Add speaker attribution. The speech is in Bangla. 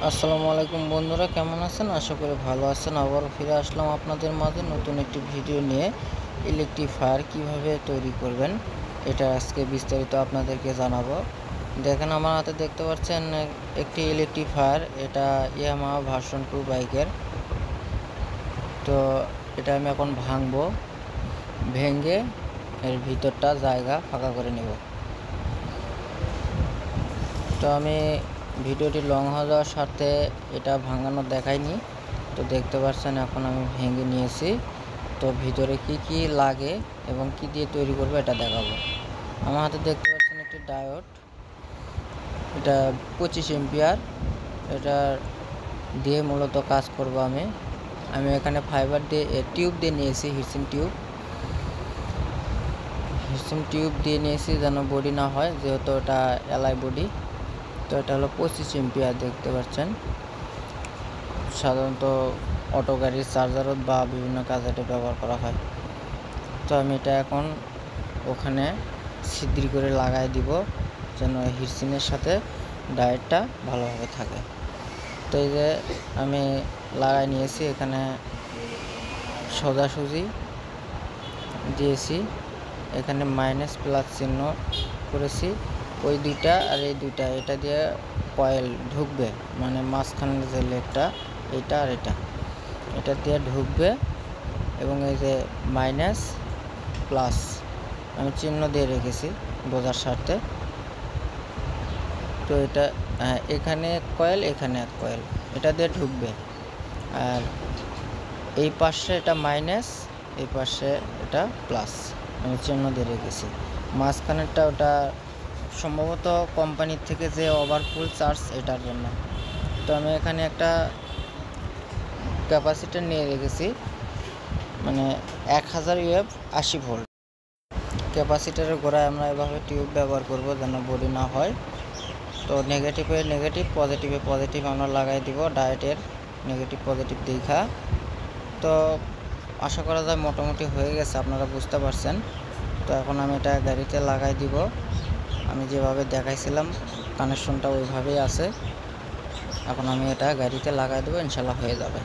Speaker 1: আসসালামু আলাইকুম বন্ধুরা, কেমন আছেন? আশা করি ভালো আছেন। আবারও ফিরে আসলাম আপনাদের মাঝে নতুন একটি ভিডিও নিয়ে। ইলেকট্রিক ফায়ার কীভাবে তৈরি করবেন এটা আজকে বিস্তারিত আপনাদেরকে জানাবো। দেখেন, আমার হাতে দেখতে পাচ্ছেন একটি ইলেকট্রিক ফায়ার। এটা ইয়ামাহা ভার্সন 2 বাইকের। তো এটা আমি এখন ভাঙবো, ভেঙে এর ভিতরটা জায়গা ফাঁকা করে নেব। তো আমি ভিডিওটি লং হয়ে যাওয়ার সাথে এটা ভাঙানো দেখাইনি। তো দেখতে পাচ্ছেন এখন আমি ভেঙে নিয়েছি। তো ভিতরে কি কি লাগে এবং কি দিয়ে তৈরি করবো এটা দেখাবো। আমার হাতে দেখতে পাচ্ছেন একটি ডায়োড, এটা 25 এম্পিয়ার। এটা দিয়ে মূলত কাজ করব আমি এখানে ফাইবার দিয়ে টিউব দিয়ে নিয়েছি, হিটসিং টিউব দিয়ে নিয়েছি যেন বডি না হয়, যেহেতু এটা এলআই বডি। তো এটা হলো 25 এম্পিয়ার। দেখতে পাচ্ছেন সাধারণত অটো গাড়ির চার্জারও বা বিভিন্ন কাজে এটা ব্যবহার করা হয়। তো আমি এটা এখন ওখানে ছিদ্র করে লাগাই দিব যেন হিটসিনের সাথে ডায়োডটা ভালোভাবে থাকে। তো এই যে আমি লাগাই নিয়েছি, এখানে সোজাসুজি দিয়েছি, এখানে মাইনাস প্লাস চিহ্ন করেছি। ওই দুইটা আর এই দুইটা, এটা দিয়ে কয়েল ঢুকবে, মানে মাঝখানের যে লেগটা এটা আর এটা দিয়ে ঢুকবে। এবং এই যে মাইনাস প্লাস আমি চিহ্ন দিয়ে রেখেছি বোঝার স্বার্থে। তো এটা এখানে কয়েল, এখানে এক কয়েল, এটা দিয়ে ঢুকবে। আর এই পাশে এটা মাইনাস, এই পাশে এটা প্লাস, আমি চিহ্ন দিয়ে রেখেছি। মাঝখানেরটা ওটা সম্ভবত কোম্পানির থেকে যে ওভারফুল চার্জ, এটার জন্য। তো আমি এখানে একটা ক্যাপাসিটার নিয়ে রেখেছি, মানে 1000 UF 80 ভোল্ট ক্যাপাসিটারের গোড়ায় আমরা এভাবে টিউব ব্যবহার করব যেন বডি না হয়। তো নেগেটিভে নেগেটিভ, পজিটিভে পজিটিভ আমরা লাগাই দিব ডায়োডের নেগেটিভ পজিটিভ দেখা। তো আশা করা যায় মোটামুটি হয়ে গেছে, আপনারা বুঝতে পারছেন। তো এখন আমি এটা গাড়িতে লাগাই দিব। আমি যেভাবে দেখাইছিলাম কানেকশনটা ওইভাবেই আছে। এখন আমি এটা গাড়িতে লাগাই দেবো, ইনশাল্লাহ হয়ে যাবে।